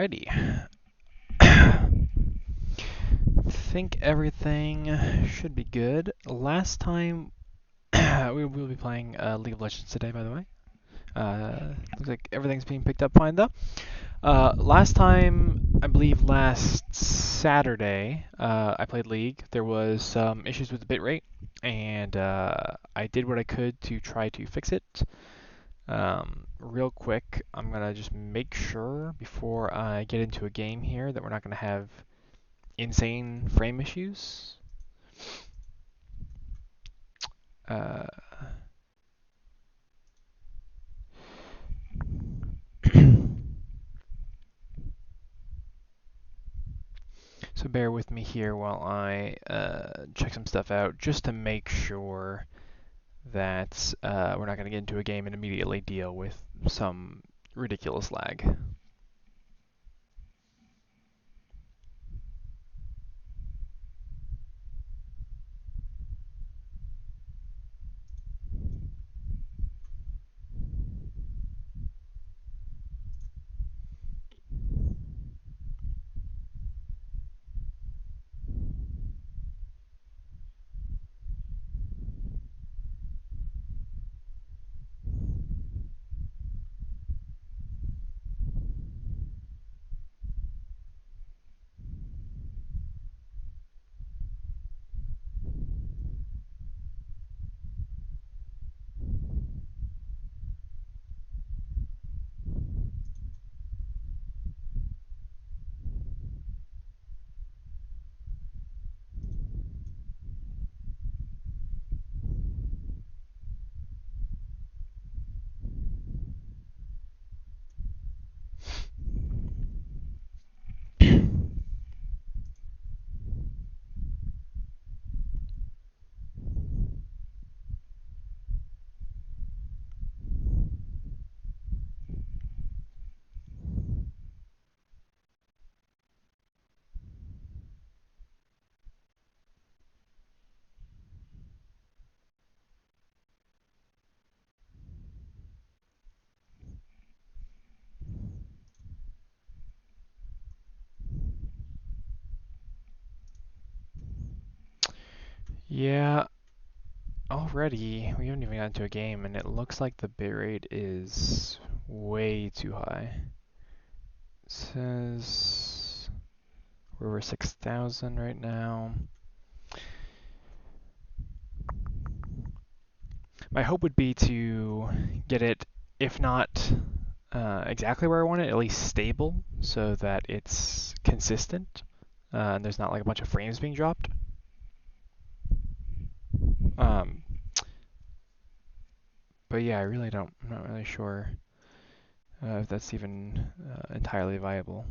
Alrighty. I think everything should be good. Last time, we will be playing League of Legends today, by the way. Looks like everything's being picked up fine, though. Last time, I believe last Saturday, I played League. There was some issues with the bitrate, and I did what I could to try to fix it. Real quick, I'm gonna just make sure before I get into a game here that we're not gonna have insane frame issues. Uh, so bear with me here while I check some stuff out just to make sure that we're not going to get into a game and immediately deal with some ridiculous lag. Yeah, already we haven't even gotten into a game and it looks like the bitrate is way too high. It says we're over 6,000 right now. My hope would be to get it, if not exactly where I want it, at least stable so that it's consistent and there's not like a bunch of frames being dropped. Um, but yeah, I really don't, I'm not really sure if that's even entirely viable.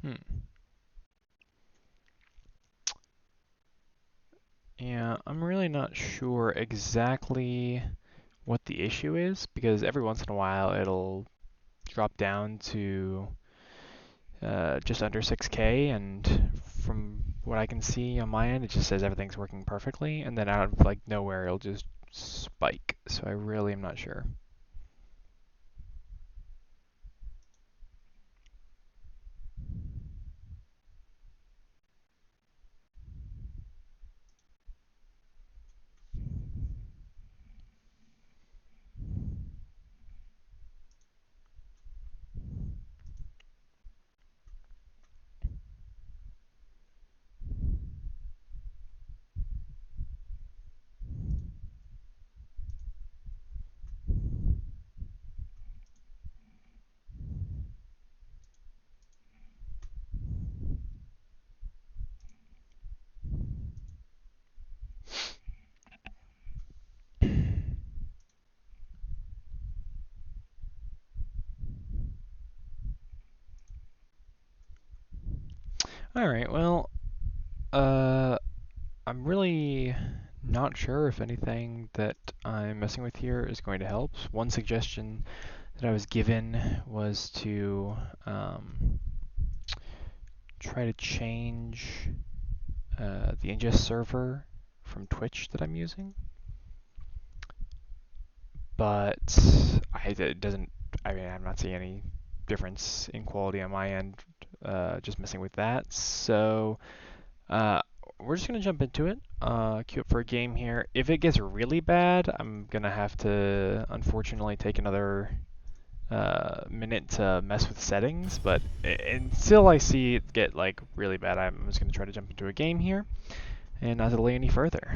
Hmm. Yeah, I'm really not sure exactly what the issue is because every once in a while it'll drop down to just under 6K, and from what I can see on my end, it just says everything's working perfectly, and then out of like nowhere, it'll just spike. So I really am not sure. Alright, well, I'm really not sure if anything that I'm messing with here is going to help. One suggestion that I was given was to try to change the ingest server from Twitch that I'm using, but it doesn't. I mean, I'm not seeing any difference in quality on my end. Just messing with that. So we're just gonna jump into it. Queue up for a game here. If it gets really bad, I'm gonna have to unfortunately take another minute to mess with settings. But until I see it get like really bad, I'm just gonna try to jump into a game here and not delay any further.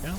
Yeah.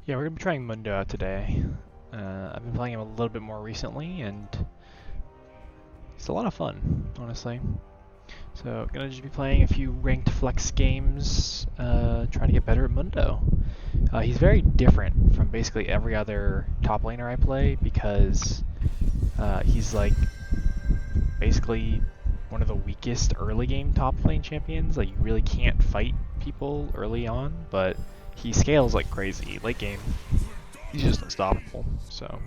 Yeah, we're gonna be trying Mundo out today. I've been playing him a little bit more recently, and it's a lot of fun, honestly. So, gonna just be playing a few ranked flex games, trying to get better at Mundo. He's very different from basically every other top laner I play because he's like basically one of the weakest early game top lane champions. Like, you really can't fight people early on, but he scales like crazy. Late game, he's just unstoppable. So.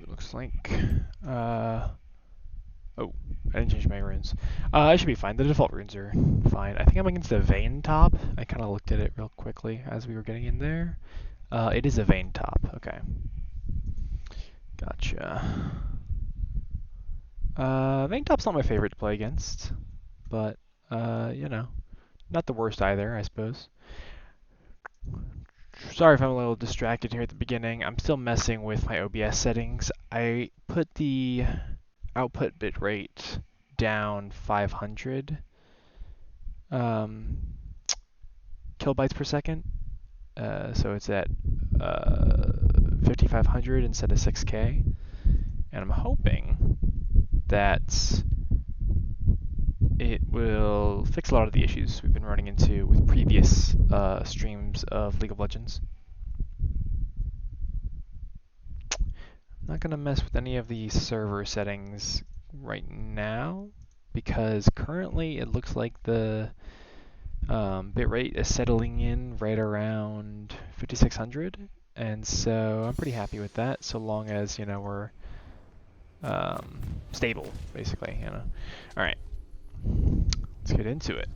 Looks like, oh, I didn't change my runes. I should be fine. The default runes are fine. I think I'm against a Vayne top. I kind of looked at it real quickly as we were getting in there. It is a Vayne top. Okay. Gotcha. Vayne top's not my favorite to play against, but, you know, not the worst either, I suppose. Sorry if I'm a little distracted here at the beginning. I'm still messing with my OBS settings. I put the output bitrate down 500 kilobytes per second. So it's at 5500 instead of 6K. And I'm hoping that it will fix a lot of the issues we've been running into with previous streams of League of Legends. I'm not going to mess with any of the server settings right now because currently it looks like the bitrate is settling in right around 5600, and so I'm pretty happy with that so long as, you know, we're stable, basically, you know. Alright, let's get into it.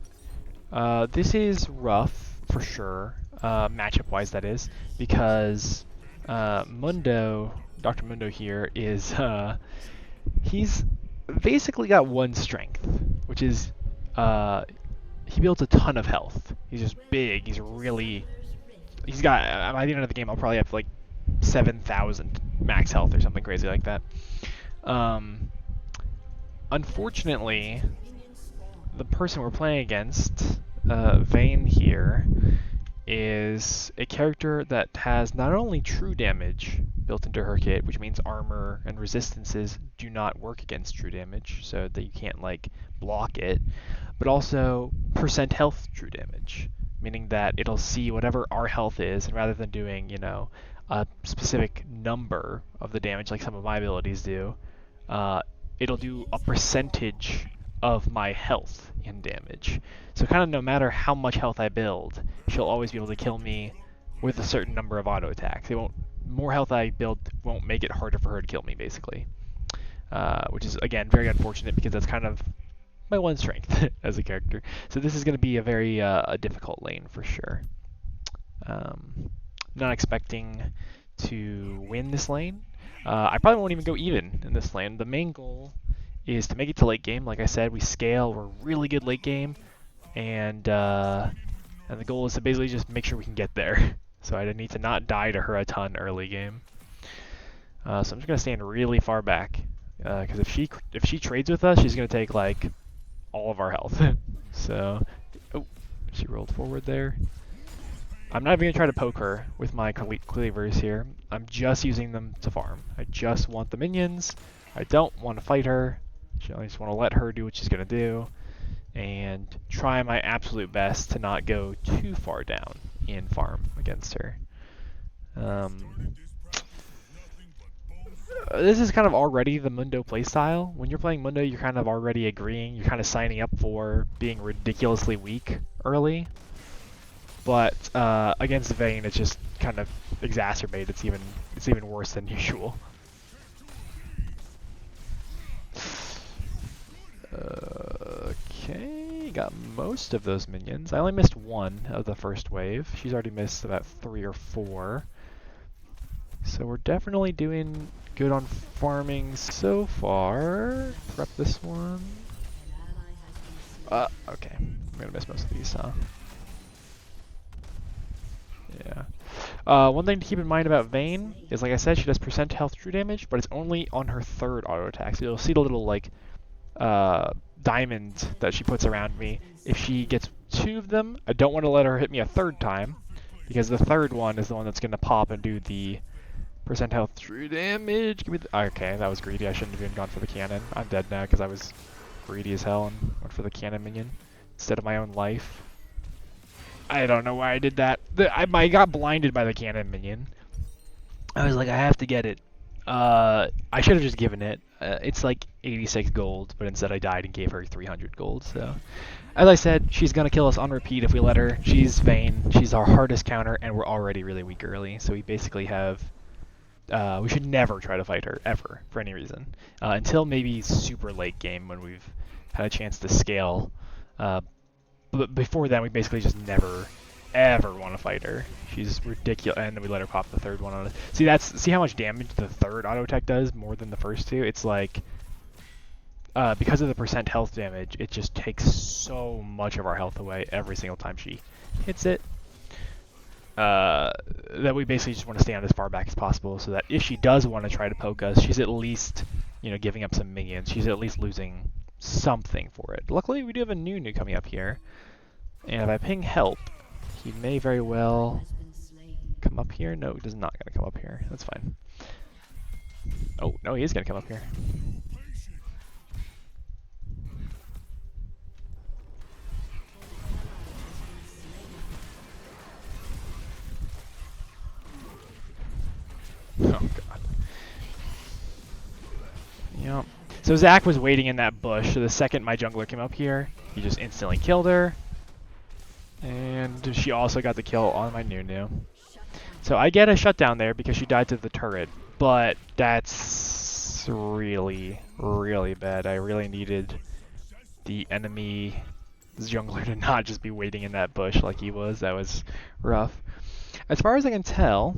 This is rough for sure, matchup wise that is, because Mundo, Dr. Mundo here is, he's basically got one strength, which is he builds a ton of health. He's just big. He's got, by the end of the game, I'll probably have like 7,000 max health or something crazy like that. Unfortunately, the person we're playing against, Vayne here, is a character that has not only true damage built into her kit, which means armor and resistances do not work against true damage, so that you can't like block it, but also percent health true damage, meaning that it'll see whatever our health is, and rather than doing, you know, a specific number of the damage like some of my abilities do, it'll do a percentage of my health in damage. So kind of no matter how much health I build, she'll always be able to kill me with a certain number of auto attacks. More health I build won't make it harder for her to kill me, basically. Which is, again, very unfortunate because that's kind of my one strength as a character. So this is going to be a very difficult lane for sure. Not expecting to win this lane. I probably won't even go even in this lane. The main goal is to make it to late game. Like I said, we scale. We're really good late game. And the goal is to basically just make sure we can get there. So I need to not die to her a ton early game. So I'm just gonna stand really far back, because if she trades with us, she's gonna take like all of our health. So, oh, she rolled forward there. I'm not even gonna try to poke her with my cleavers here. I'm just using them to farm. I just want the minions. I don't want to fight her. I just want to let her do what she's gonna do. and try my absolute best to not go too far down in farm against her. This is kind of already the Mundo playstyle. When you're playing Mundo, you're kind of already agreeing, you're kind of signing up for being ridiculously weak early. But against Vayne, it's just kind of exacerbated. It's even worse than usual. Okay, got most of those minions. I only missed one of the first wave. She's already missed about 3 or 4. So we're definitely doing good on farming so far. Prep this one. Okay. I'm gonna miss most of these, huh? Yeah. One thing to keep in mind about Vayne is, like I said, she does percent health true damage, but it's only on her 3rd auto attack. So you'll see the little, like, diamond that she puts around me. If she gets 2 of them, I don't want to let her hit me a 3rd time, because the 3rd one is the one that's going to pop and do the percent health true damage. Give me okay, that was greedy. I shouldn't have even gone for the cannon. I'm dead now because I was greedy as hell and went for the cannon minion instead of my own life. I don't know why I did that. I got blinded by the cannon minion. I was like, I have to get it. I should have just given it. It's like 86 gold, but instead I died and gave her 300 gold. So, as I said, she's gonna kill us on repeat if we let her. She's Vayne. She's our hardest counter, and we're already really weak early. So we basically have. We should never try to fight her ever for any reason until maybe super late game when we've had a chance to scale. But before then, we basically just never ever want to fight her. She's ridiculous, and then we let her pop the 3rd one on us. See how much damage the 3rd auto attack does more than the first 2. It's like because of the percent health damage, it just takes so much of our health away every single time she hits it. That we basically just want to stand as far back as possible, so that if she does want to try to poke us, she's at least, giving up some minions. She's at least losing something for it. Luckily, we do have a new coming up here, and if I ping help, he may very well come up here. No, he's not going to come up here. That's fine. Oh, no, he is going to come up here. Oh, God. Yep. So Zach was waiting in that bush, so the second my jungler came up here, he just instantly killed her. And she also got the kill on my Nunu. So I get a shutdown there because she died to the turret, but that's really, really bad. I really needed the enemy jungler to not just be waiting in that bush like he was. That was rough. As far as I can tell,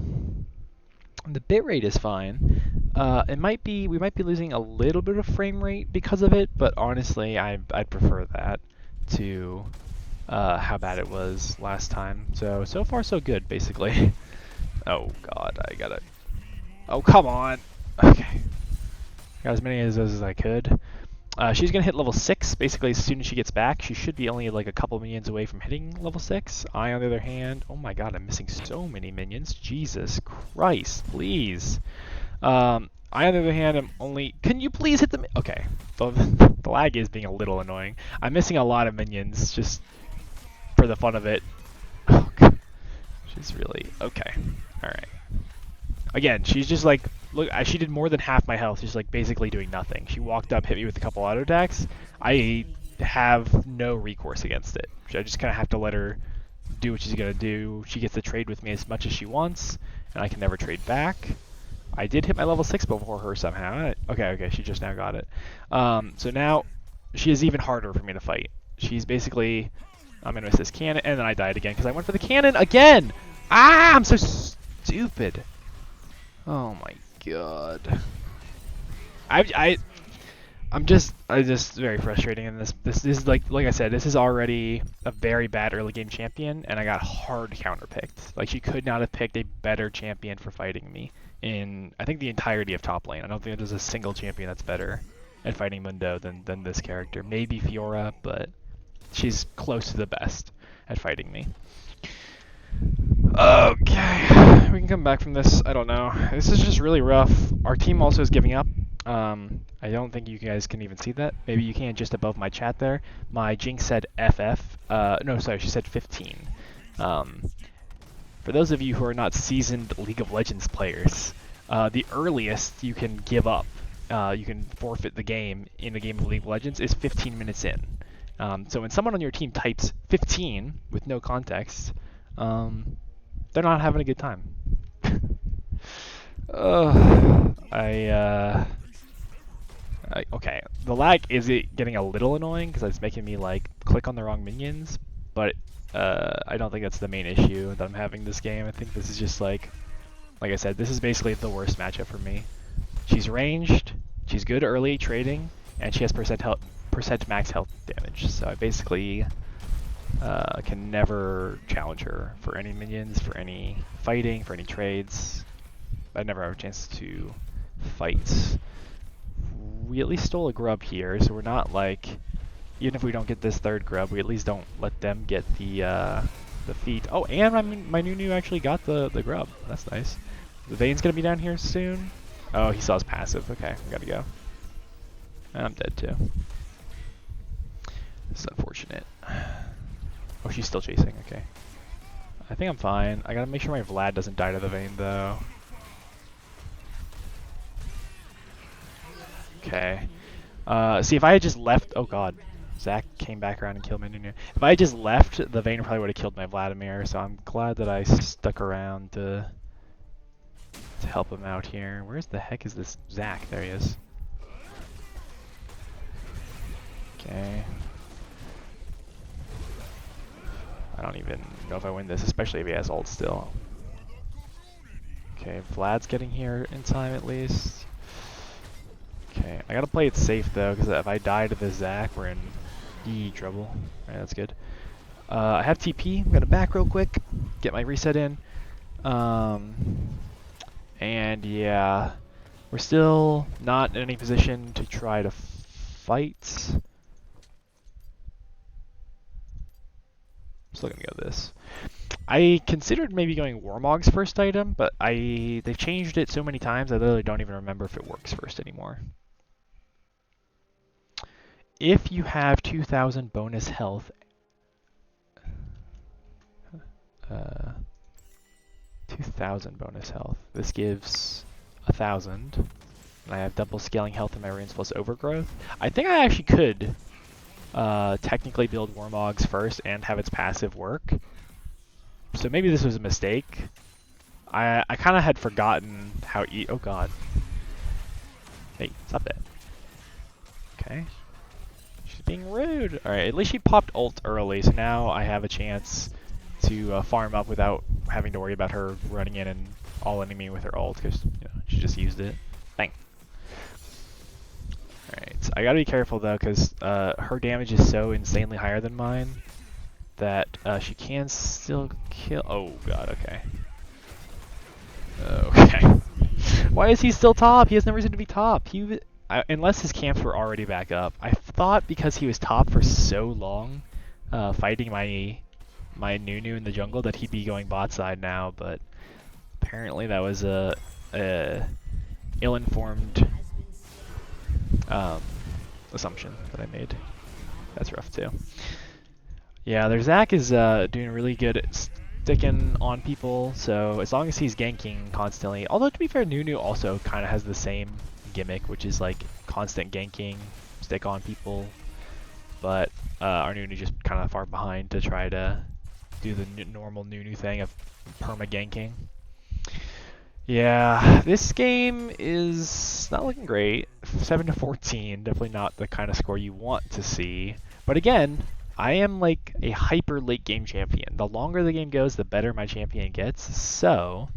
the bitrate is fine. We might be losing a little bit of frame rate because of it, but honestly, I'd prefer that to how bad it was last time. So far so good, basically. Oh God, I got it. Oh, come on. Okay. Got as many of those as I could. She's gonna hit level 6 basically as soon as she gets back. She should be only like a couple minions away from hitting level 6. I, on the other hand, oh my God, I'm missing so many minions. Jesus Christ, please. I, on the other hand, am only. Can you please hit them? Okay, the lag is being a little annoying. I'm missing a lot of minions just for the fun of it. Oh, God. She's really okay. All right. Again, she's just like, look, she did more than half my health, just like basically doing nothing. She walked up, hit me with a couple auto attacks. I have no recourse against it. I just kind of have to let her do what she's gonna do. She gets to trade with me as much as she wants, and I can never trade back. I did hit my level 6 before her somehow. Okay, she just now got it. So now she is even harder for me to fight. She's basically, I'm gonna miss this cannon, and then I died again because I went for the cannon again. Ah, I'm so stupid. Oh my God. I'm just very frustrating in this. This is like I said, this is already a very bad early game champion, and I got hard counterpicked. Like, she could not have picked a better champion for fighting me in, I think, the entirety of top lane. I don't think there's a single champion that's better at fighting Mundo than this character. Maybe Fiora, but she's close to the best at fighting me. Okay, we can come back from this. I don't know. This is just really rough. Our team also is giving up. I don't think you guys can even see that. Maybe you can just above my chat there. My Jinx said FF. No, sorry, she said 15. For those of you who are not seasoned League of Legends players, the earliest you can give up, you can forfeit the game in a game of League of Legends is 15 minutes in. So when someone on your team types 15 with no context, they're not having a good time. Okay, the lag is getting a little annoying because it's making me like click on the wrong minions, but I don't think that's the main issue that I'm having this game. I think this is just like I said, this is basically the worst matchup for me. She's ranged, she's good early trading, and she has percent max health damage. So I basically can never challenge her for any minions, for any fighting, for any trades. I never have a chance to fight. We at least stole a grub here, so we're not like, even if we don't get this third grub, we at least don't let them get the feat. Oh, and my Nunu actually got the grub. That's nice. The Vayne's gonna be down here soon. Oh, he saw his passive. Okay, we gotta go. I'm dead too. This is unfortunate. Oh, she's still chasing. Okay. I think I'm fine. I gotta make sure my Vlad doesn't die to the Vayne though. Okay. See, if I had just left... Oh god. Zach came back around and killed my Nunu. If I had just left, the Vayne probably would have killed my Vladimir, so I'm glad that I stuck around to help him out here. Where's the heck is this Zach? There he is. Okay. I don't even know if I win this, especially if he has ult still. Okay, Vlad's getting here in time at least. Okay, I gotta play it safe though, because if I die to the Zac, we're in trouble. Alright, that's good. I have TP. I'm gonna back real quick, get my reset in. And yeah, we're still not in any position to try to fight. I'm still gonna go this. I considered maybe going Warmog's first item, but they've changed it so many times I literally don't even remember if it works first anymore. If you have 2,000 bonus health, 2,000 bonus health, this gives 1,000, and I have double scaling health in my runes plus overgrowth. I think I actually could technically build Warmogs first and have its passive work. So maybe this was a mistake. I kind of had forgotten how oh god. Hey, stop it. Okay. She's being rude. Alright, at least she popped ult early, so now I have a chance to farm up without having to worry about her running in and all-ending me with her ult, because she just used it. Bang. Alright, so I gotta be careful though, because her damage is so insanely higher than mine that she can still kill. Oh god, okay. Okay. Why is he still top? He has no reason to be top. Unless his camps were already back up. I thought because he was top for so long, fighting my Nunu in the jungle, that he'd be going bot side now, but apparently that was a ill-informed assumption that I made. That's rough too. Yeah, their Zac is doing really good at sticking on people, so as long as he's ganking constantly, although to be fair, Nunu also kind of has the same gimmick, which is like constant ganking, stick on people, but our Nunu just kind of far behind to try to do the normal Nunu thing of perma-ganking. Yeah, this game is not looking great. 7-14, definitely not the kind of score you want to see. But again, I am like a hyper late game champion. The longer the game goes, the better my champion gets. So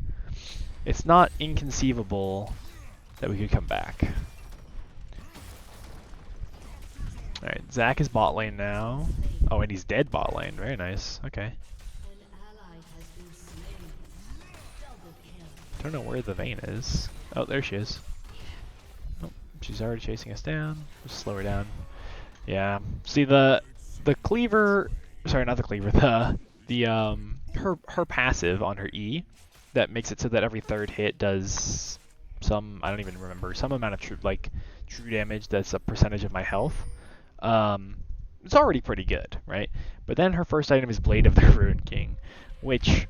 it's not inconceivable that we could come back. Alright, Zac is bot lane now. Oh, and he's dead bot lane. Very nice. Okay. I don't know where the Vayne is. Oh, there she is. Oh, she's already chasing us down. Just slow her down. Yeah. See the cleaver, sorry, not the cleaver, her passive on her E that makes it so that every third hit does some, I don't even remember, some amount of true damage that's a percentage of my health, it's already pretty good, right? But then her first item is Blade of the Ruined King, which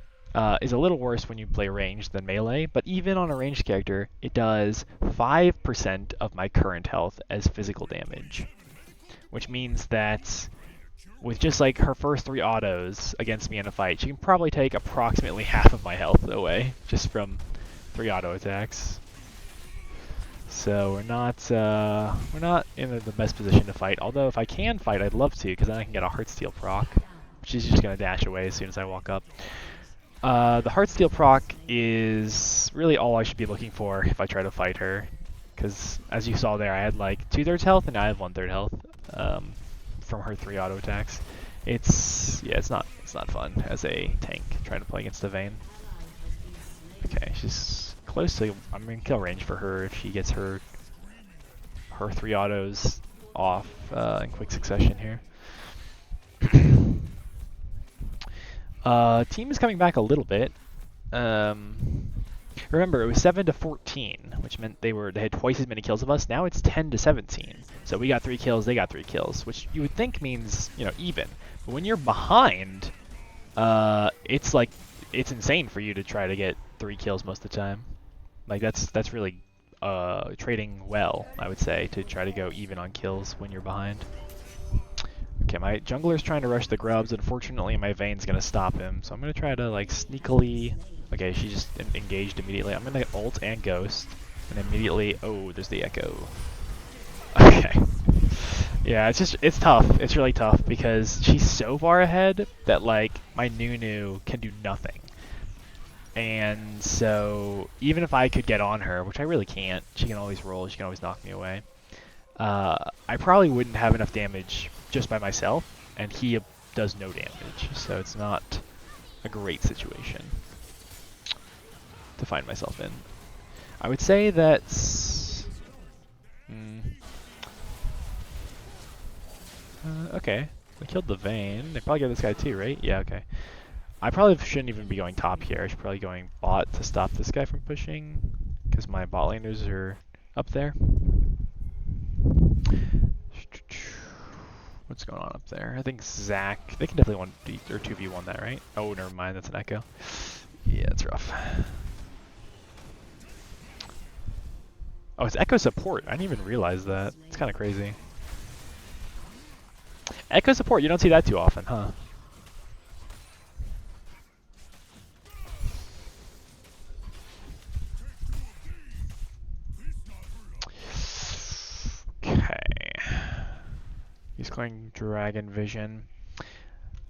is a little worse when you play ranged than melee, but even on a ranged character, it does 5% of my current health as physical damage, which means that with just like her first 3 autos against me in a fight, she can probably take approximately half of my health away just from 3 auto attacks. So we're not in the best position to fight. Although if I can fight, I'd love to, because then I can get a Heartsteel proc, which is just gonna dash away as soon as I walk up. The Heartsteel proc is really all I should be looking for if I try to fight her, because as you saw there, I had like 2/3 health and now I have 1/3 health from her 3 auto attacks. It's not fun as a tank trying to play against the Vayne. Okay, she's close to, I'm in kill range for her if she gets her 3 autos off in quick succession here. Team is coming back a little bit. Remember, it was 7-14, which meant they had twice as many kills of us. Now it's 10-17. So we got 3 kills, they got 3 kills, which you would think means, even. But when you're behind, it's insane for you to try to get 3 kills most of the time. Like that's really trading well, I would say, to try to go even on kills when you're behind. Okay, my jungler's trying to rush the grubs. Unfortunately, my Vayne's gonna stop him, so I'm gonna try to like sneakily. Okay, she just engaged immediately. I'm gonna ult and ghost, and immediately. Oh, there's the echo. Okay. Yeah, it's tough. It's really tough because she's so far ahead that like my Nunu can do nothing. And so even if I could get on her, which I really can't, she can always roll. She can always knock me away. I probably wouldn't have enough damage just by myself, and he does no damage, so it's not a great situation to find myself in. I would say that's... okay, we killed the Vayne. They probably got this guy too, right? Yeah, okay. I probably shouldn't even be going top here. I should probably be going bot to stop this guy from pushing, because my bot laners are up there. What's going on up there? I think Zach, they can definitely 2v1 that, right? Oh, never mind, that's an echo. Yeah, it's rough. Oh, it's echo support. I didn't even realize that. It's kind of crazy. Echo support, you don't see that too often, huh? He's going Dragon Vision.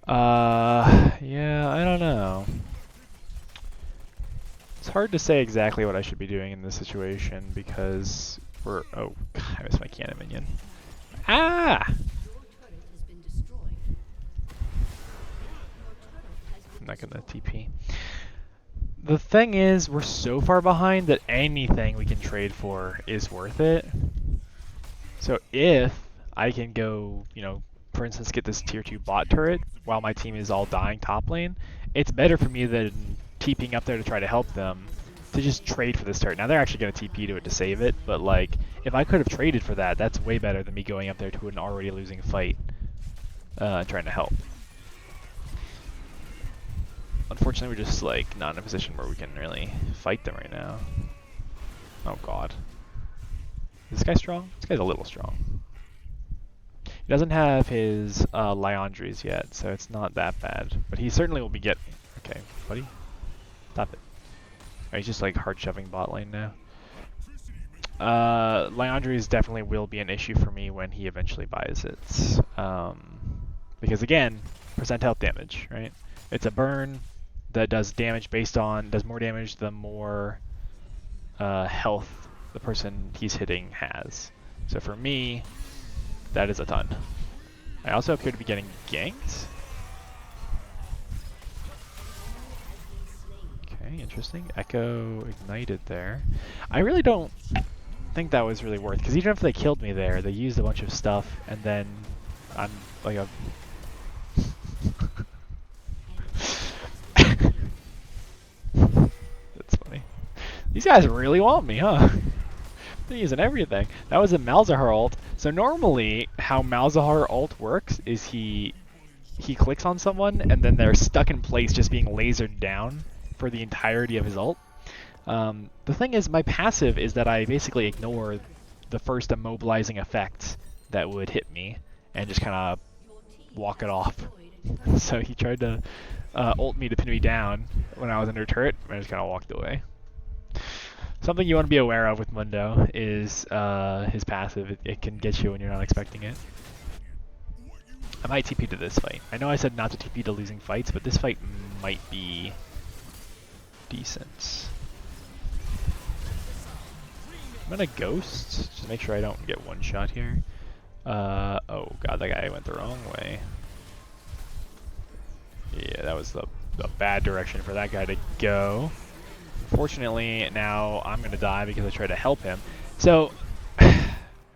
Yeah, I don't know. It's hard to say exactly what I should be doing in this situation because we're... Oh, God, I missed my cannon minion. Ah! I'm not gonna TP. The thing is, we're so far behind that anything we can trade for is worth it. So if I can go, for instance, get this tier 2 bot turret while my team is all dying top lane, it's better for me than TPing up there to try to help them to just trade for this turret. Now they're actually going to TP to it to save it, but like if I could have traded for that, that's way better than me going up there to an already losing fight and trying to help. Unfortunately, we're just like not in a position where we can really fight them right now. Oh God. Is this guy strong? This guy's a little strong. He doesn't have his Liandry's yet, so it's not that bad. But he certainly will be getting... Okay, buddy. Stop it. Oh, he's just like hard shoving bot lane now. Liandry's definitely will be an issue for me when he eventually buys it. Because again, percent health damage, right? It's a burn that does damage does more damage the more health the person he's hitting has. So for me, that is a ton. I also appear to be getting ganked. Okay, interesting. Echo ignited there. I really don't think that was really worth, because even if they killed me there, they used a bunch of stuff, and then I'm like a... That's funny. These guys really want me, huh? They're using everything. That was a Malzahar ult. So normally, how Malzahar ult works is he clicks on someone and then they're stuck in place just being lasered down for the entirety of his ult. The thing is, my passive is that I basically ignore the first immobilizing effect that would hit me and just kind of walk it off. So he tried to ult me to pin me down when I was under turret, and I just kind of walked away. Something you want to be aware of with Mundo is his passive. It can get you when you're not expecting it. I might TP to this fight. I know I said not to TP to losing fights, but this fight might be decent. I'm gonna ghost, just make sure I don't get one shot here. Oh god, that guy went the wrong way. Yeah, that was the bad direction for that guy to go. Unfortunately, now I'm gonna die because I tried to help him. So,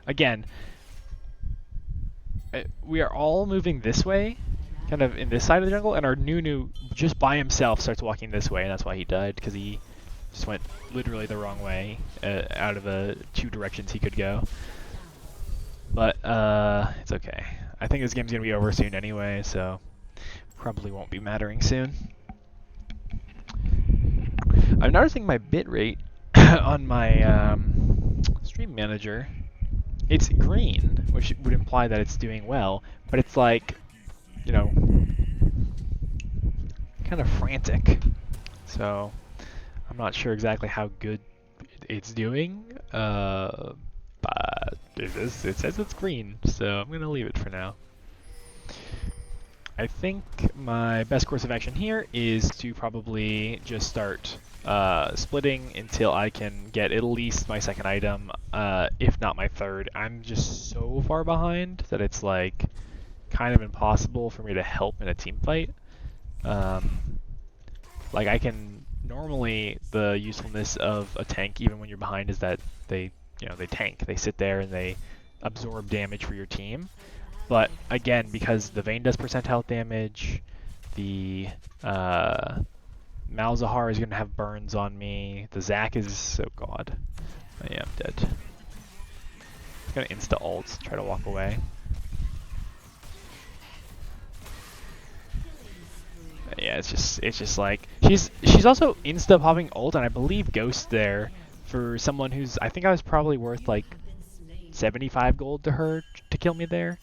again, we are all moving this way, kind of in this side of the jungle, and our Nunu just by himself starts walking this way, and that's why he died, because he just went literally the wrong way out of the two directions he could go. But it's okay. I think this game's gonna be over soon anyway, so probably won't be mattering soon. I'm noticing my bitrate on my stream manager. It's green, which would imply that it's doing well, but it's like, you know, kind of frantic. So I'm not sure exactly how good it's doing, but it says it's green, so I'm gonna leave it for now. I think my best course of action here is to probably just start splitting until I can get at least my second item, if not my third. I'm just so far behind that it's like kind of impossible for me to help in a team fight. Like I can normally, the usefulness of a tank, even when you're behind, is that they tank. They sit there and they absorb damage for your team. But again, because the Vayne does percent health damage, the Malzahar is going to have burns on me, the Zac is... oh god. Yeah, I'm dead. I'm going to insta-ult, try to walk away. Yeah, it's just like... She's also insta-popping ult, and I believe Ghost there for someone who's... I think I was probably worth like 75 gold to her to kill me there.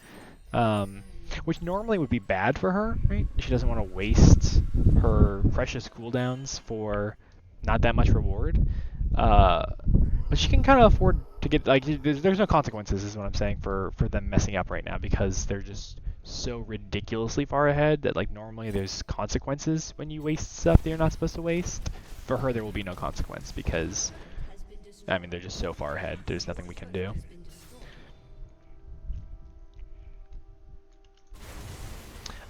Which normally would be bad for her, right? She doesn't want to waste her precious cooldowns for not that much reward. But she can kind of afford to get, like, there's no consequences is what I'm saying for them messing up right now, because they're just so ridiculously far ahead that like normally there's consequences when you waste stuff that you're not supposed to waste. For her there will be no consequence because, I mean, they're just so far ahead, there's nothing we can do.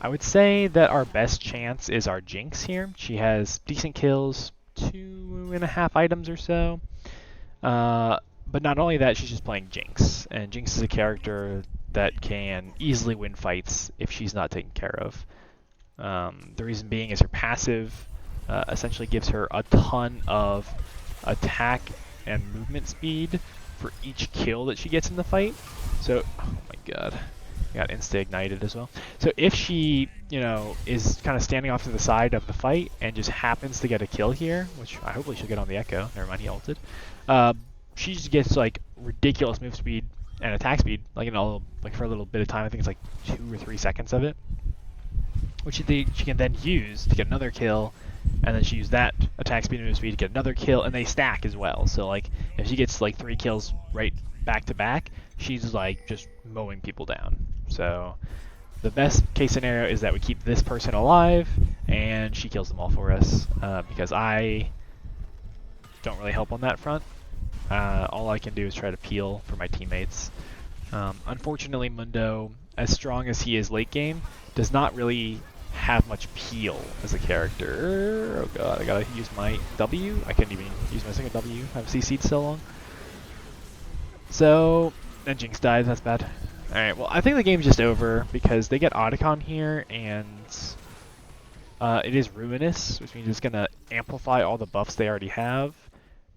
I would say that our best chance is our Jinx here. She has decent kills, 2.5 items or so. But not only that, she's just playing Jinx. And Jinx is a character that can easily win fights if she's not taken care of. The reason being is her passive essentially gives her a ton of attack and movement speed for each kill that she gets in the fight. So, oh my god. Got insta-ignited as well. So if she, is kind of standing off to the side of the fight and just happens to get a kill here, which I hopefully she'll get on the Echo. Never mind, he ulted. She just gets like ridiculous move speed and attack speed, like for a little bit of time. I think it's like 2 or 3 seconds of it, which she can then use to get another kill, and then she used that attack speed and move speed to get another kill, and they stack as well. So like if she gets like 3 kills right back to back, she's like just mowing people down. So the best case scenario is that we keep this person alive and she kills them all for us, because I don't really help on that front. All I can do is try to peel for my teammates. Unfortunately, Mundo, as strong as he is late game, does not really have much peel as a character. Oh god, I gotta use my W. I couldn't even use my second W. I've CC'd so long. So, and Jinx died, that's bad. Alright, well I think the game's just over because they get Otacon here and it is ruinous, which means it's going to amplify all the buffs they already have,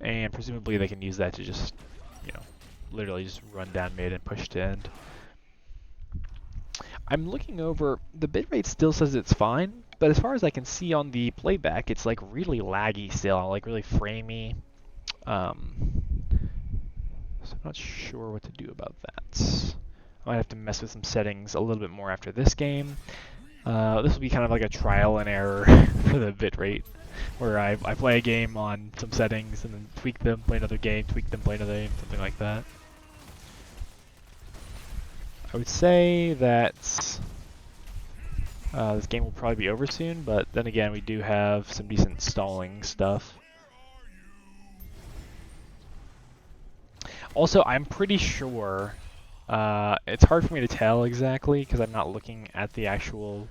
and presumably they can use that to just, literally just run down mid and push to end. I'm looking over, the bitrate still says it's fine, but as far as I can see on the playback, it's like really laggy still, like really framey. So I'm not sure what to do about that. I might have to mess with some settings a little bit more after this game. This will be kind of like a trial and error for the bitrate, where I play a game on some settings and then tweak them, play another game, tweak them, play another game, something like that. I would say that this game will probably be over soon, but then again, we do have some decent stalling stuff. Also, I'm pretty sure, it's hard for me to tell exactly because I'm not looking at the actual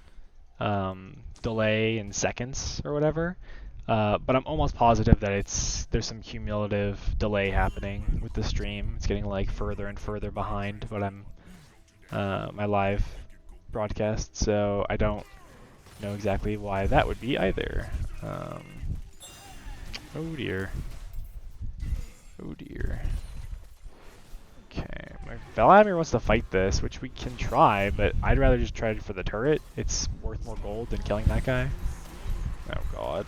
delay in seconds or whatever, but I'm almost positive that there's some cumulative delay happening with the stream. It's getting like further and further behind what I'm my live broadcast, so I don't know exactly why that would be either. Oh dear. Oh dear. Okay, my Vladimir wants to fight this, which we can try, but I'd rather just try it for the turret. It's worth more gold than killing that guy. Oh god.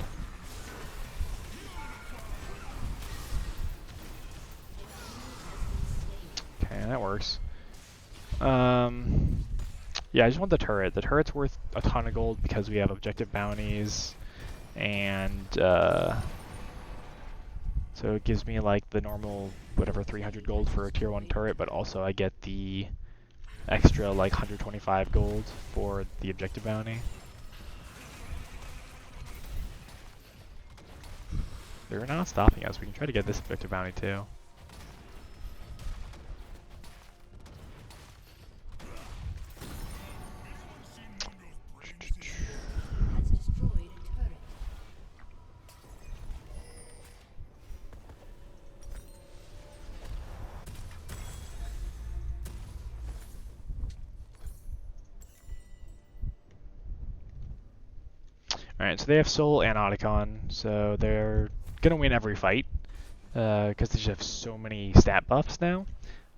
Okay, that works. Yeah, I just want the turret. The turret's worth a ton of gold because we have objective bounties, and so it gives me like the normal, whatever, 300 gold for a tier 1 turret, but also I get the extra like 125 gold for the objective bounty. They're not stopping us. We can try to get this objective bounty too. Alright, so they have Soul and Otacon, so they're gonna win every fight, because they just have so many stat buffs now.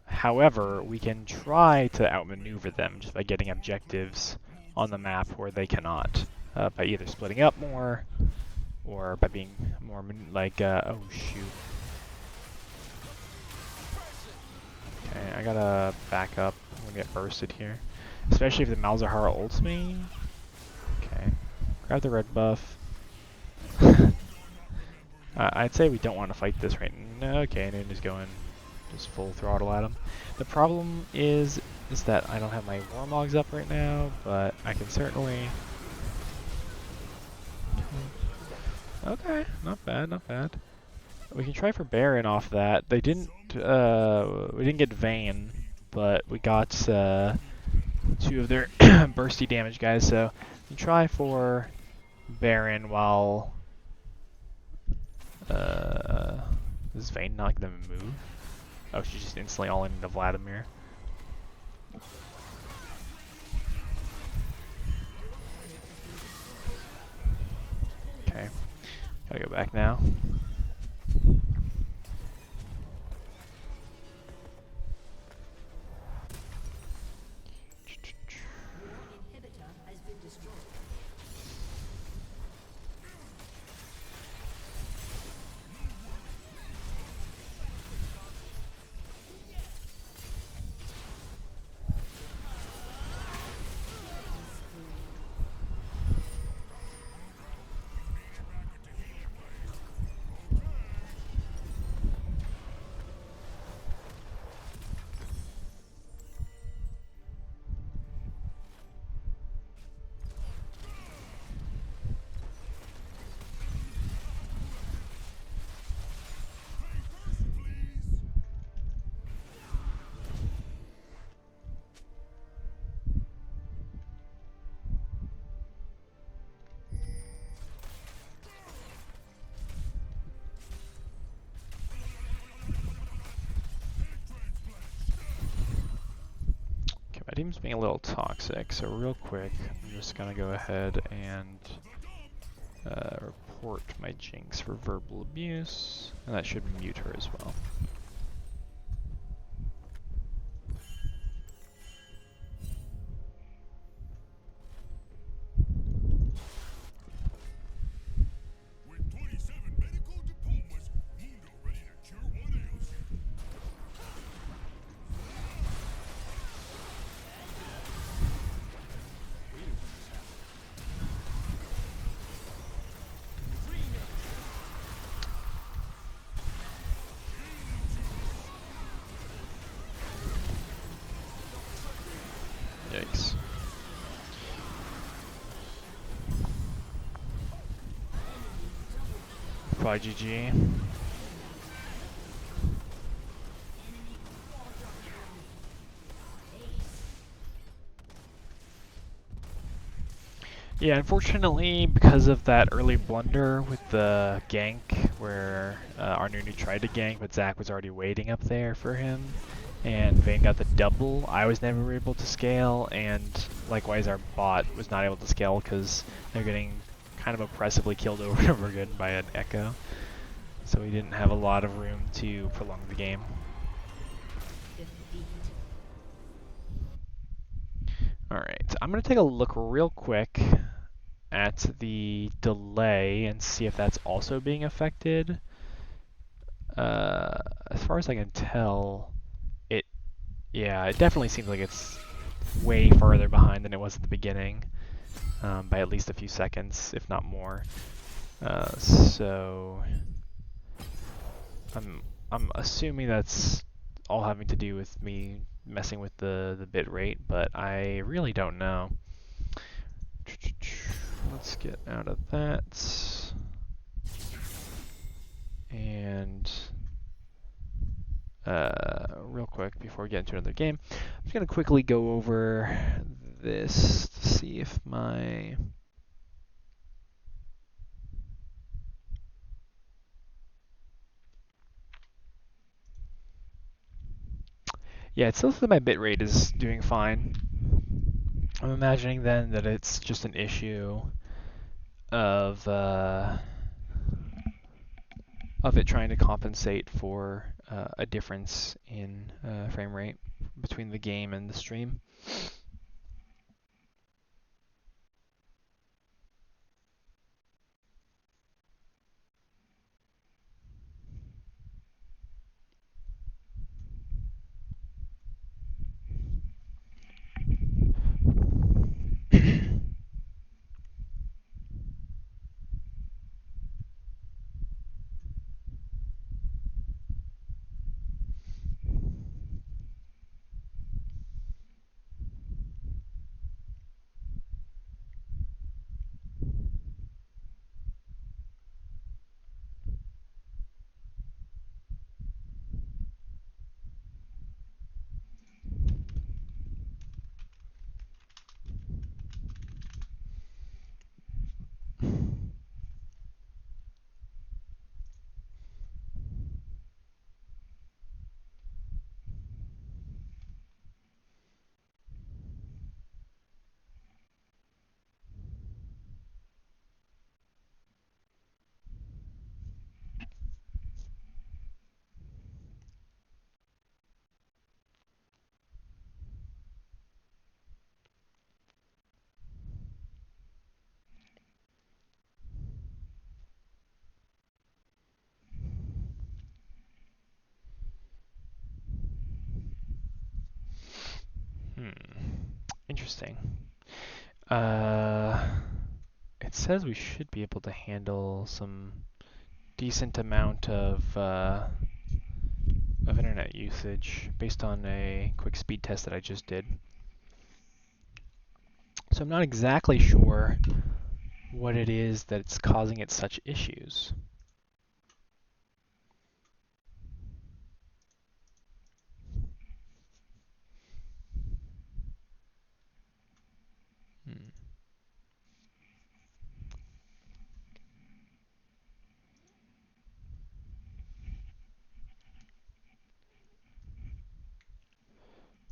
However, we can try to outmaneuver them just by getting objectives on the map where they cannot, by either splitting up more, or by being more like, oh shoot. Okay, I gotta back up. I'm gonna get bursted here. Especially if the Malzahar ults me. Okay. Grab the red buff. I'd say we don't want to fight this right now. Okay, Noon is going just full throttle at him. The problem is that I don't have my Warmogs up right now, but I can certainly... Okay, not bad, not bad. We can try for Baron off that. They didn't, we didn't get Vayne, but we got 2 of their bursty damage guys, so we can try for Baron while is Vayne not gonna move? Oh, she's just instantly all into Vladimir. Okay, gotta go back now. My team's being a little toxic, so real quick, I'm just gonna go ahead and report my Jinx for verbal abuse, and that should mute her as well. Probably GG. Yeah, unfortunately, because of that early blunder with the gank, where our Nunu tried to gank, but Zac was already waiting up there for him, and Vayne got the double, I was never able to scale, and likewise our bot was not able to scale because they're getting kind of oppressively killed over and over again by an Echo. So we didn't have a lot of room to prolong the game. Alright, I'm going to take a look real quick at the delay and see if that's also being affected. As far as I can tell, it definitely seems like it's way farther behind than it was at the beginning, by at least a few seconds, if not more. So I'm assuming that's all having to do with me messing with the bit rate, but I really don't know. Let's get out of that. And real quick before we get into another game, I'm just going to quickly go over this to see if my... Yeah, it still says that my bitrate is doing fine. I'm imagining then that it's just an issue of it trying to compensate for a difference in frame rate between the game and the stream. Interesting. It says we should be able to handle some decent amount of internet usage based on a quick speed test that I just did. So I'm not exactly sure what it is that's causing it such issues.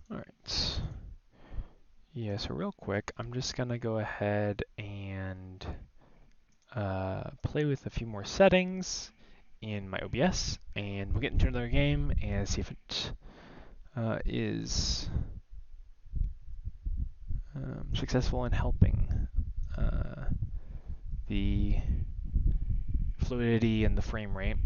Alright. Yeah, so real quick, I'm just going to go ahead and play with a few more settings in my OBS, and we'll get into another game and see if it is successful in helping the fluidity and the frame rate.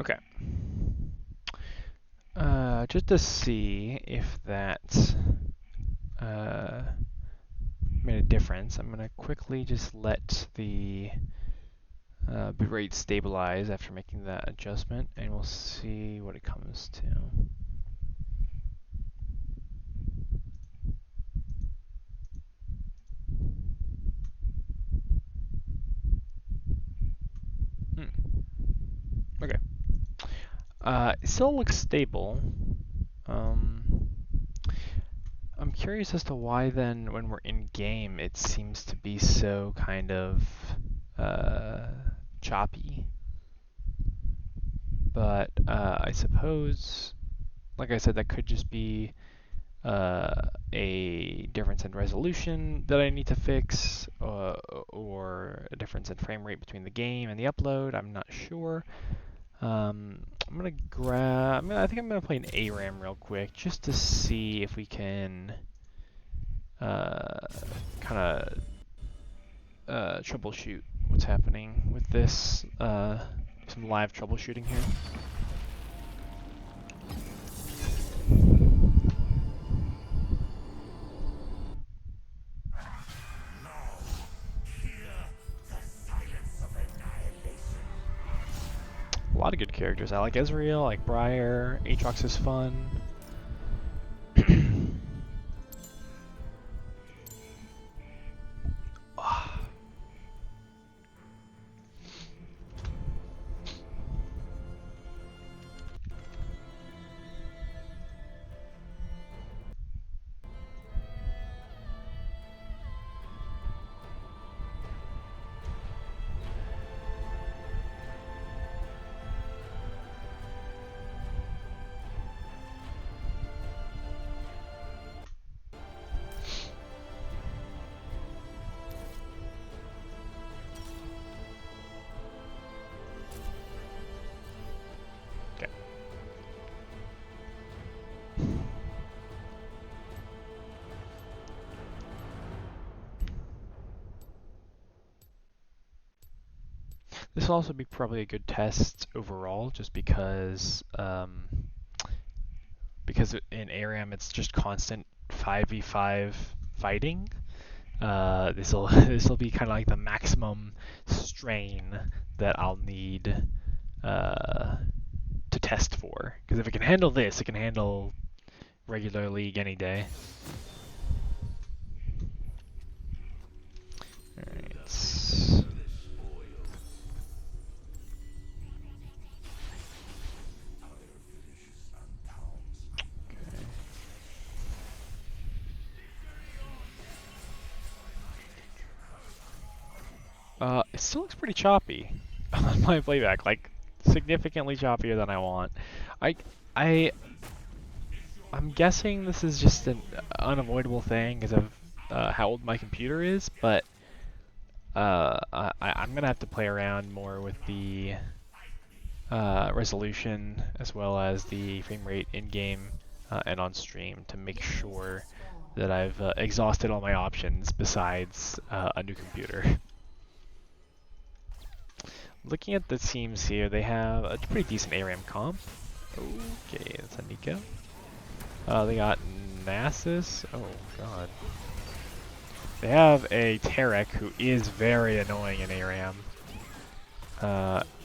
Okay. Just to see if that made a difference, I'm gonna quickly just let the bitrate stabilize after making that adjustment, and we'll see what it comes to. Okay. It still looks stable. Um, I'm curious as to why then, when we're in game, it seems to be so kind of uh, choppy. But I suppose, like I said, that could just be a difference in resolution that I need to fix, or a difference in frame rate between the game and the upload. I'm not sure. I'm gonna grab. I think I'm gonna play an ARAM real quick just to see if we can kind of troubleshoot what's happening with this. Some live troubleshooting here. A lot of good characters. I like Ezreal, I like Briar, Aatrox is fun. Okay. This will also be probably a good test overall, just because in ARAM it's just constant 5v5 fighting. This will be kind of like the maximum strain that I'll need to test for. Because if it can handle this, it can handle regular League any day. Alright. It still looks pretty choppy on my playback, like significantly choppier than I want. I, I, I'm guessing this is just an unavoidable thing because of how old my computer is, but I'm gonna have to play around more with the resolution as well as the frame rate in game and on stream to make sure that I've exhausted all my options besides a new computer. Looking at the teams here, they have a pretty decent ARAM comp. Okay, that's a Nico. They got Nasus. Oh god. They have a Tarek who is very annoying in ARAM,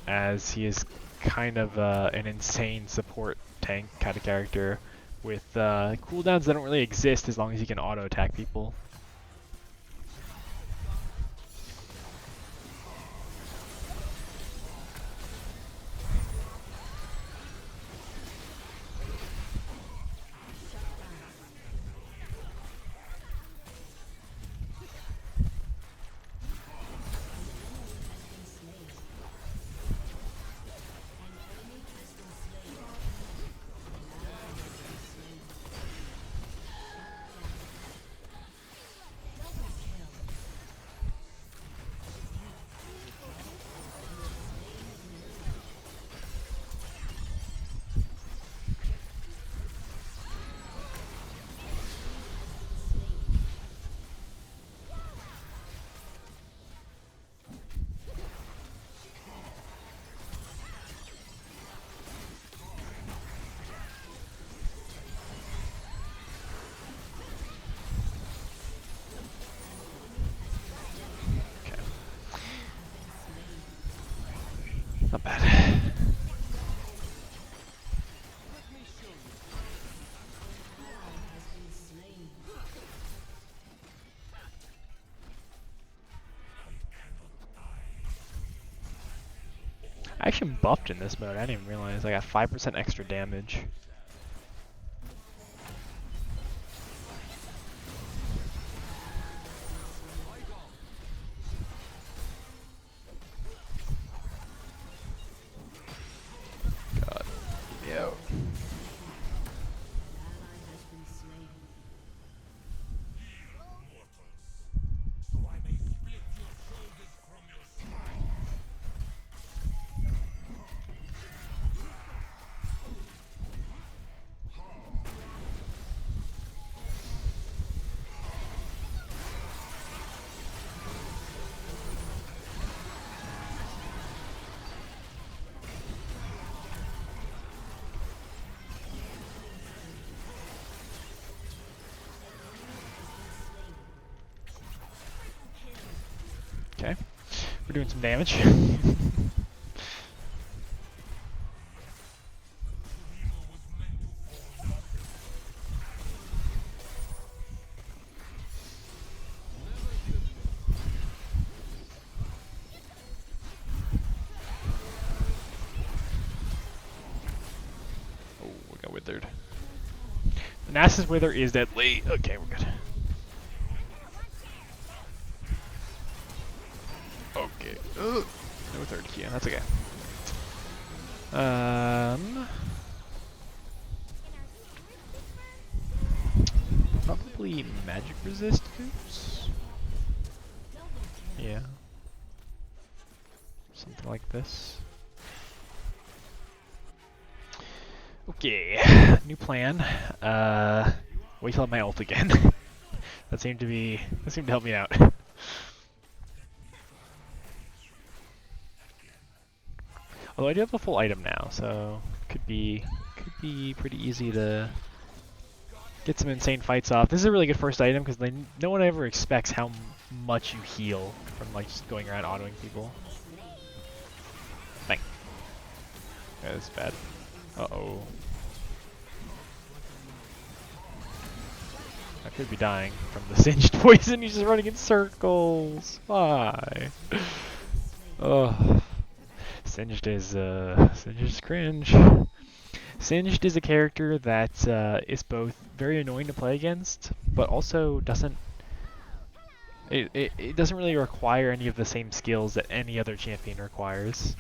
as he is kind of an insane support tank kind of character with cooldowns that don't really exist as long as he can auto attack people. I actually am buffed in this mode. I didn't even realize I got 5% extra damage. God. Yo. Okay, we're doing some damage. Oh, we got withered. The Nasus Wither is deadly. Okay, we're good. Okay. Ugh. No third key. That's okay. Probably magic resist boots? Yeah. Something like this. Okay, new plan. Wait till I have my ult again. that seemed to help me out. Although I do have a full item now, so could be pretty easy to get some insane fights off. This is a really good first item because no one ever expects how much you heal from like just going around autoing people. Bang. Yeah, that's bad. Uh-oh. I could be dying from the singed poison. He's just running in circles. Why? Ugh. Singed is cringe. Singed is a character that is both very annoying to play against, but also doesn't. It doesn't really require any of the same skills that any other champion requires.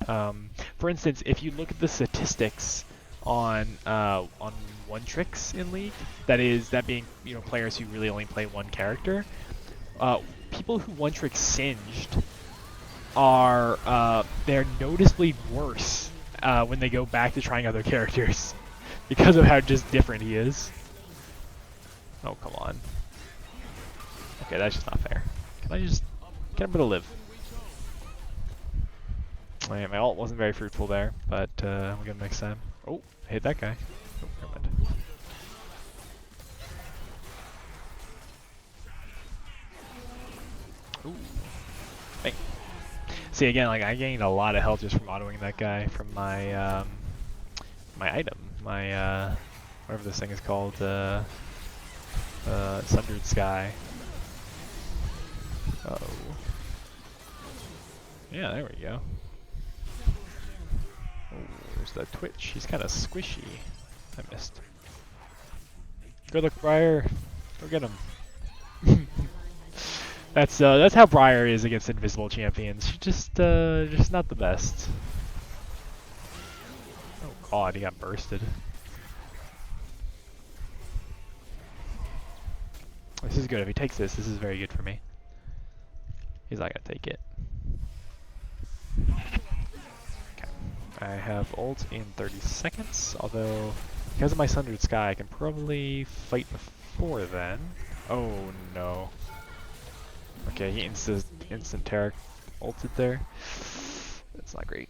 For instance, if you look at the statistics on one tricks in League, that being players who really only play one character, people who one trick singed are they're noticeably worse when they go back to trying other characters because of how just different he is. Oh, come on. Okay, that's just not fair. Can I just get him to live? My ult wasn't very fruitful there, but we'll get him next time. Oh, hit that guy. Oh, never mind. Ooh. Bang. See, again, like I gained a lot of health just from autoing that guy from my my item, my whatever this thing is called, Sundered Sky. Uh oh. Yeah, there we go. Oh, there's the Twitch. He's kind of squishy. I missed. Good luck, Briar. Go get him. That's how Briar is against invisible champions. She's just not the best. Oh god, he got bursted. This is good. If he takes this, this is very good for me. He's not gonna take it. Okay. I have ult in 30 seconds, although because of my Sundered Sky, I can probably fight before then. Oh no. Okay, he instant Taric ulted there. That's not great.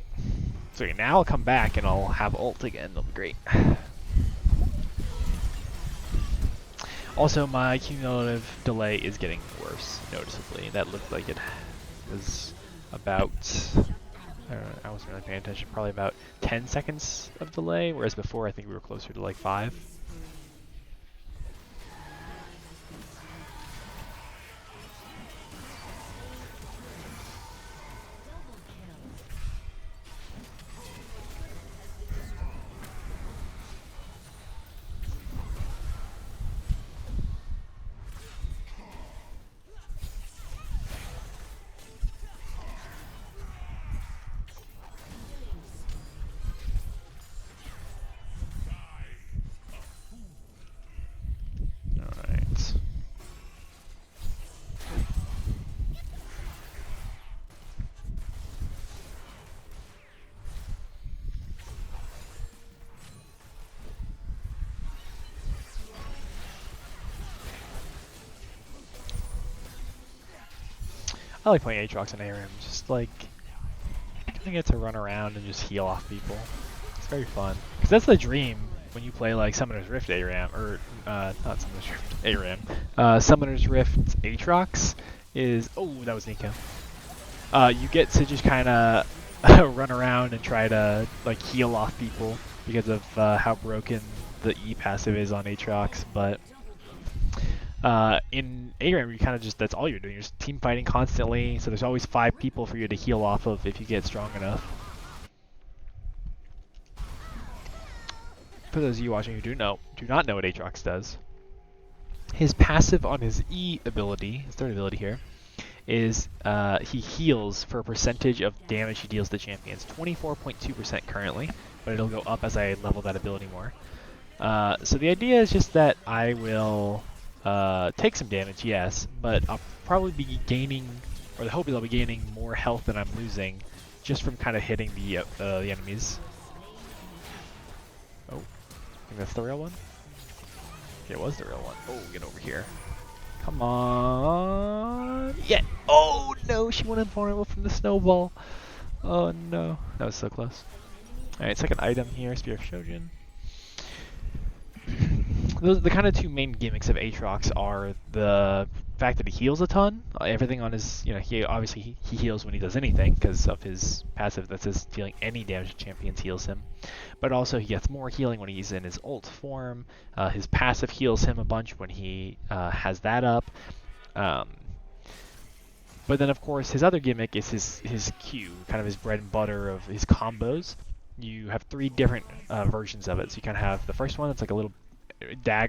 So okay, now I'll come back and I'll have ult again. That'll be great. Also, my cumulative delay is getting worse, noticeably. That looked like it was about, I wasn't really paying attention, probably about 10 seconds of delay, whereas before I think we were closer to like 5. I like playing Aatrox and ARAM. Just like I get to run around and just heal off people. It's very fun. Because that's the dream when you play like Summoner's Rift ARAM, or not Summoner's Rift ARAM. Summoner's Rift Aatrox is, oh, that was Nico. You get to just kind of run around and try to like heal off people because of how broken the E passive is on Aatrox, but in ARAM, you kind of just, that's all you're doing. You're just team fighting constantly, so there's always 5 people for you to heal off of if you get strong enough. For those of you watching who do not know what Aatrox does, his passive on his E ability, his third ability here, is he heals for a percentage of damage he deals to champions. 24.2% currently, but it'll go up as I level that ability more. So the idea is just that I will take some damage, yes, but I'll probably be gaining, or the hope is I'll be gaining more health than I'm losing just from kind of hitting the enemies. Oh, I think that's the real one? Yeah, it was the real one. Oh, get over here. Come on. Yeah. Oh, no, she went invulnerable from the snowball. Oh, no. That was so close. Alright, second item here, Spear of Shojin. The kind of 2 main gimmicks of Aatrox are the fact that he heals a ton. Everything on his, he obviously he heals when he does anything because of his passive that says dealing any damage to champions heals him. But also he gets more healing when he's in his ult form. His passive heals him a bunch when he has that up. But then of course his other gimmick is his Q, kind of his bread and butter of his combos. You have 3 different versions of it. So you kind of have the first one that's like a little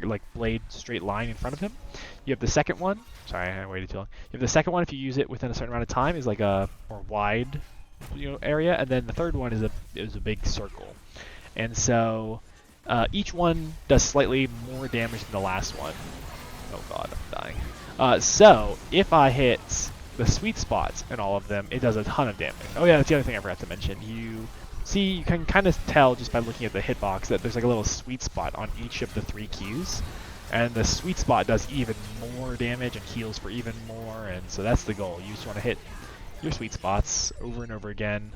like blade straight line in front of him. You have the second one. Sorry, I waited too long. You have the second one if you use it within a certain amount of time is like a more wide, area, and then the third one is a big circle. And so each one does slightly more damage than the last one. Oh god, I'm dying. So if I hit the sweet spots in all of them, it does a ton of damage. Oh yeah, that's the other thing I forgot to mention. You can kind of tell just by looking at the hitbox that there's like a little sweet spot on each of the 3 Qs. And the sweet spot does even more damage and heals for even more, and so that's the goal. You just want to hit your sweet spots over and over again.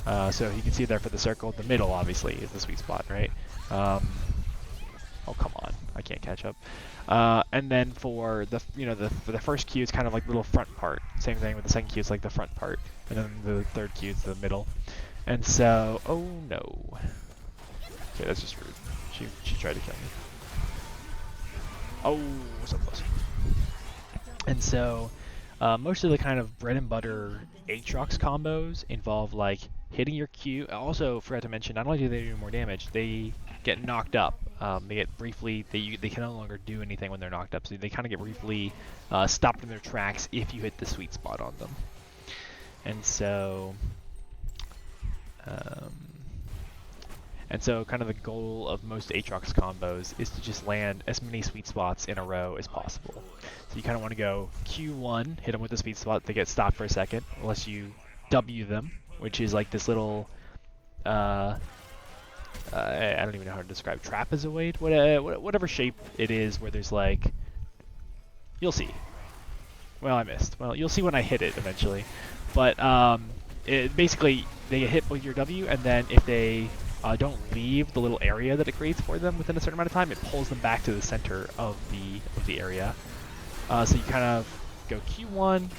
So you can see there for the circle, the middle obviously is the sweet spot, right? Oh come on, I can't catch up. And then for the for the first Q, it's kind of like the little front part. Same thing with the second Q, it's like the front part, and then the third Q is the middle. And so, oh no. Okay, that's just rude. She tried to kill me. Oh, so close. And so, most of the kind of bread and butter Aatrox combos involve like hitting your Q. Also, forgot to mention, not only do they do more damage, they get knocked up. They get briefly, they can no longer do anything when they're knocked up. So they kind of get briefly stopped in their tracks if you hit the sweet spot on them. And so. Kind of the goal of most Aatrox combos is to just land as many sweet spots in a row as possible. So you kind of want to go Q1, hit them with the sweet spot, they get stopped for a second, unless you W them, which is like this little, I don't even know how to describe, trapezoid? Whatever shape it is where there's like, you'll see. Well, I missed. Well, you'll see when I hit it eventually. But basically, they get hit with your W, and then if they don't leave the little area that it creates for them within a certain amount of time, it pulls them back to the center of the area. So you kind of go Q1,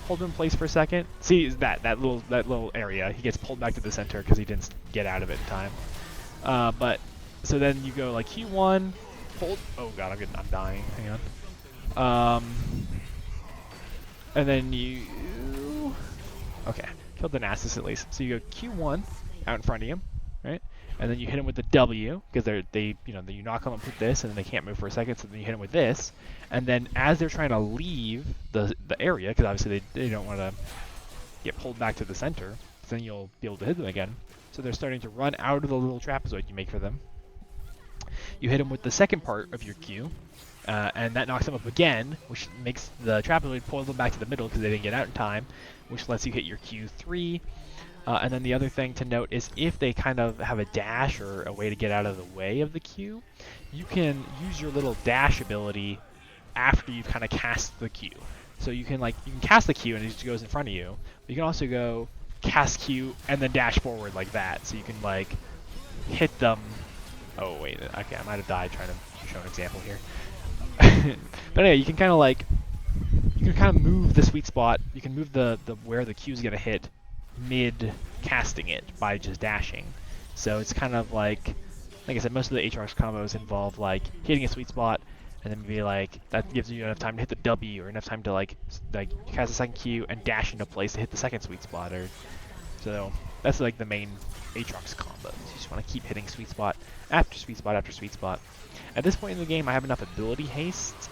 hold them in place for a second. See that little area? He gets pulled back to the center because he didn't get out of it in time. But so then you go like Q1, hold. Oh god, I'm dying. Hang on. And then you. Okay, killed the Nasus at least. So you go Q1 out in front of you, right? And then you hit him with the W because you knock them up with this, and then they can't move for a second. So then you hit him with this, and then as they're trying to leave the area, because obviously they don't want to get pulled back to the center, then you'll be able to hit them again. So they're starting to run out of the little trapezoid you make for them. You hit them with the second part of your Q, and that knocks them up again, which makes the trapezoid pull them back to the middle because they didn't get out in time, which lets you hit your Q3. And then the other thing to note is if they kind of have a dash or a way to get out of the way of the Q, you can use your little dash ability after you kind of cast the Q. So you can cast the Q and it just goes in front of you. But you can also go cast Q and then dash forward like that. So you can like hit them. Oh wait, okay, I might have died trying to show an example here. But anyway, you can kind of move the sweet spot. You can move the where the Q is gonna hit mid casting it by just dashing. So it's kind of like I said, most of the Aatrox combos involve like hitting a sweet spot, and then maybe like that gives you enough time to hit the W or enough time to like cast a second Q and dash into place to hit the second sweet spot. Or so that's like the main Aatrox combos. You just want to keep hitting sweet spot after sweet spot after sweet spot. At this point in the game, I have enough ability haste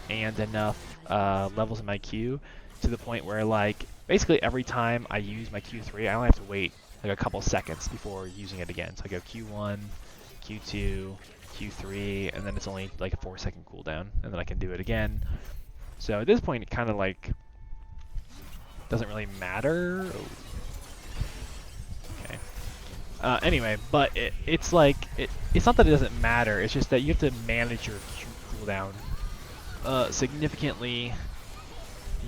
and enough levels in my Q to the point where like basically every time I use my Q3, I only have to wait like a couple seconds before using it again. So I go Q1, Q2, Q3, and then it's only like a 4-second cooldown, and then I can do it again. So at this point, it kind of like doesn't really matter. Okay. Anyway, but it's like it's not that it doesn't matter. It's just that you have to manage your Q cooldown significantly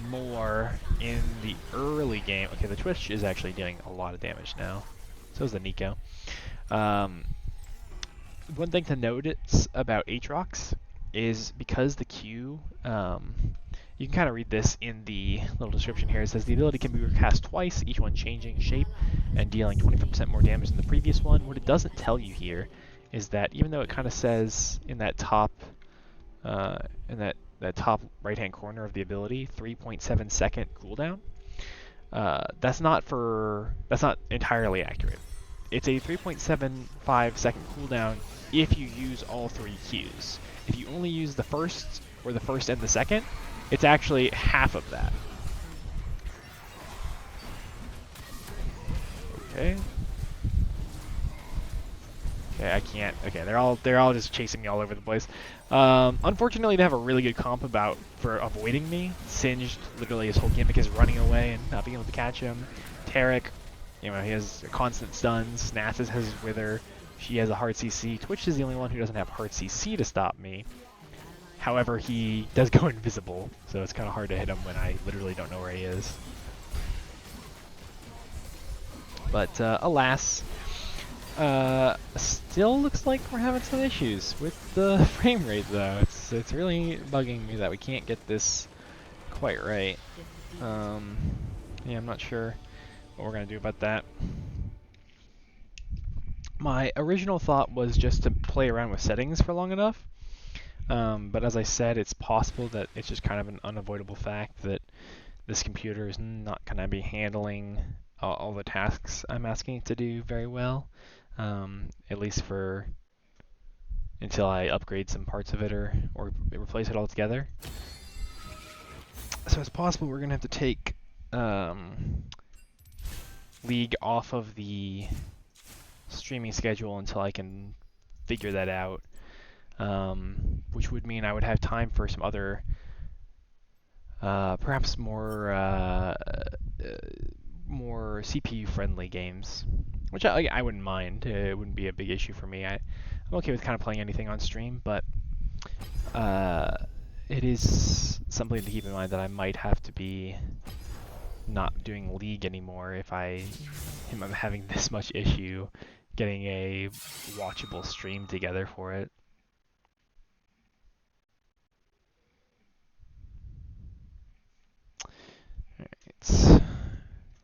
more in the early game. Okay, the Twitch is actually doing a lot of damage now. So is the Nico. One thing to notice about Aatrox is because the Q, you can kind of read this in the little description here. It says the ability can be recast twice, each one changing shape and dealing 25% more damage than the previous one. What it doesn't tell you here is that even though it kind of says in that top, that top right-hand corner of the ability, 3.7 second cooldown, that's not entirely accurate. It's a 3.75 second cooldown if you use all 3 Qs. If you only use the first, or the first and the second, it's actually half of that. Okay. Okay, I can't. Okay, they're all just chasing me all over the place. Unfortunately, they have a really good comp for avoiding me. Singed, literally his whole gimmick is running away and not being able to catch him. Tarek, he has constant stuns. Nasus has his Wither. She has a hard CC. Twitch is the only one who doesn't have hard CC to stop me. However, he does go invisible, so it's kind of hard to hit him when I literally don't know where he is. But alas, still looks like we're having some issues with the frame rate, though. It's really bugging me that we can't get this quite right. Yeah, I'm not sure what we're gonna do about that. My original thought was just to play around with settings for long enough, but as I said, it's possible that it's just kind of an unavoidable fact that this computer is not gonna be handling all the tasks I'm asking it to do very well. At least for until I upgrade some parts of it or replace it altogether. So it's possible we're gonna have to take League off of the streaming schedule until I can figure that out, which would mean I would have time for some other perhaps more CPU friendly games, which I wouldn't mind. It wouldn't be a big issue for me. I'm okay with kind of playing anything on stream, but it is something to keep in mind that I might have to be not doing League anymore if I'm having this much issue getting a watchable stream together for it. Alright.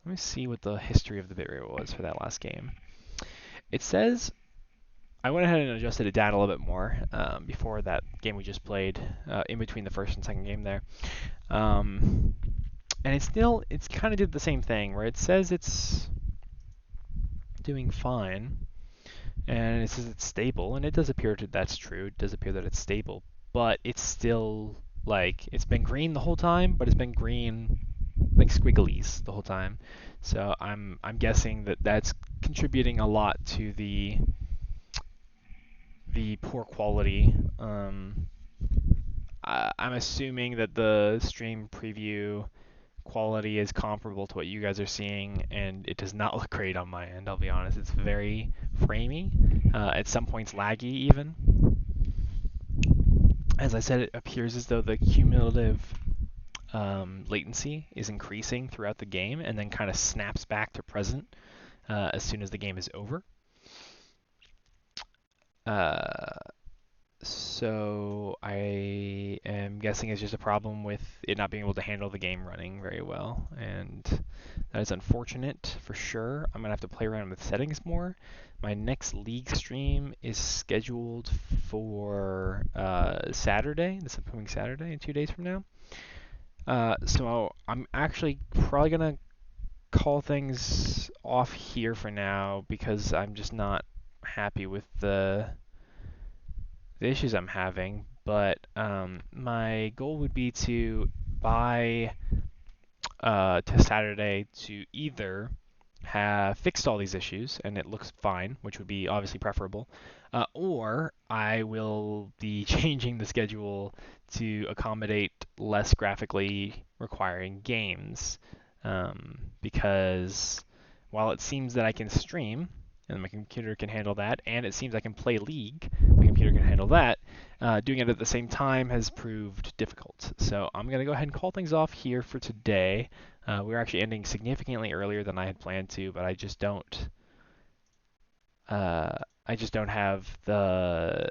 Let me see what the history of the bitrate was for that last game. It says I went ahead and adjusted it down a little bit more before that game we just played, in between the first and second game there. And it's kind of did the same thing, where it says it's doing fine, and it says it's stable, and it does appear that's true. It does appear that it's stable, but it's still like it's been green the whole time, but it's been green like squigglies the whole time. So I'm guessing that that's contributing a lot to the poor quality. I'm assuming that the stream preview quality is comparable to what you guys are seeing, and it does not look great on my end, I'll be honest. It's very framey, at some points laggy even. as I said, it appears as though the cumulative latency is increasing throughout the game and then kind of snaps back to present as soon as the game is over. Uh, so I am guessing it's just a problem with it not being able to handle the game running very well, and that is unfortunate for sure. I'm gonna have to play around with settings more. My next League stream is scheduled for Saturday, this upcoming Saturday, in 2 days from now. So I'm actually probably gonna call things off here for now because I'm just not happy with the issues I'm having. But my goal would be to by to Saturday to either have fixed all these issues and it looks fine, which would be obviously preferable, or I will be changing the schedule to accommodate less graphically requiring games, because while it seems that I can stream and my computer can handle that, and it seems I can play League, my computer can handle that, doing it at the same time has proved difficult. So I'm going to go ahead and call things off here for today. We're actually ending significantly earlier than I had planned to, but I just don't have the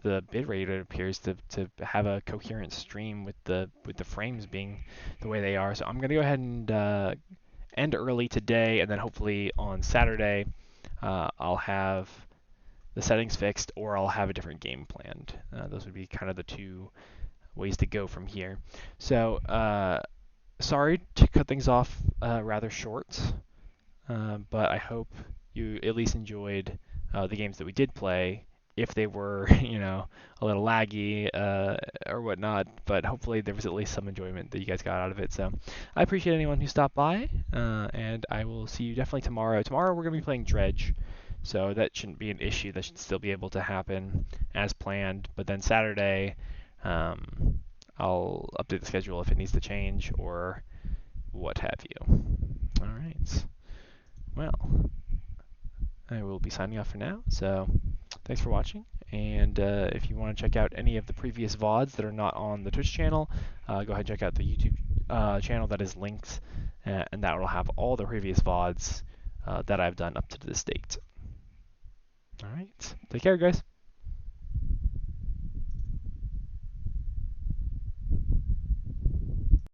bitrate, it appears, to have a coherent stream with the frames being the way they are. So I'm gonna go ahead and end early today, and then hopefully on Saturday I'll have the settings fixed, or I'll have a different game planned. Those would be kind of the two ways to go from here. So sorry to cut things off rather short, but I hope you at least enjoyed the games that we did play. If they were, a little laggy or whatnot, but hopefully there was at least some enjoyment that you guys got out of it. So I appreciate anyone who stopped by, and I will see you definitely tomorrow. Tomorrow we're going to be playing Dredge, so that shouldn't be an issue. That should still be able to happen as planned. But then Saturday, I'll update the schedule if it needs to change or what have you. All right. Well, I will be signing off for now. So thanks for watching. And if you want to check out any of the previous VODs that are not on the Twitch channel, go ahead and check out the YouTube channel that is linked, and that will have all the previous VODs that I've done up to this date. All right. Take care, guys.